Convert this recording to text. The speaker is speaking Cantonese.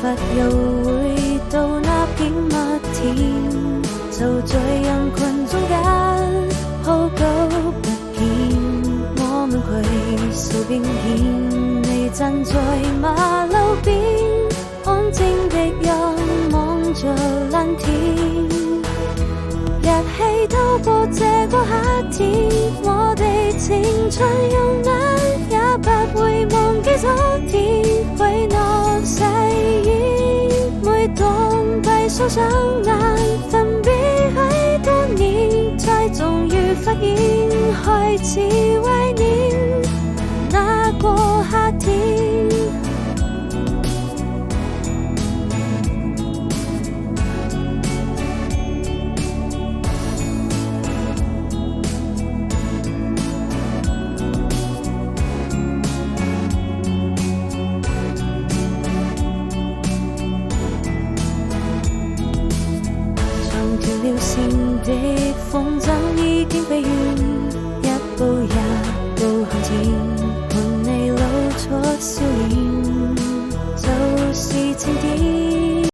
乏又會到那片麥田，就在人群中間，好久不見，我們攜手並肩，你站在馬路邊，安靜的仰望着藍天，一起度過這個夏天，我哋青春容顏也不會忘記昨天，為我誓言，每當閉上雙眼，分別許多年，才終於發現，開始懷念那個夏天。斷了線的風箏已經飛遠，一步一步向前，伴你露出笑臉，就是晴天。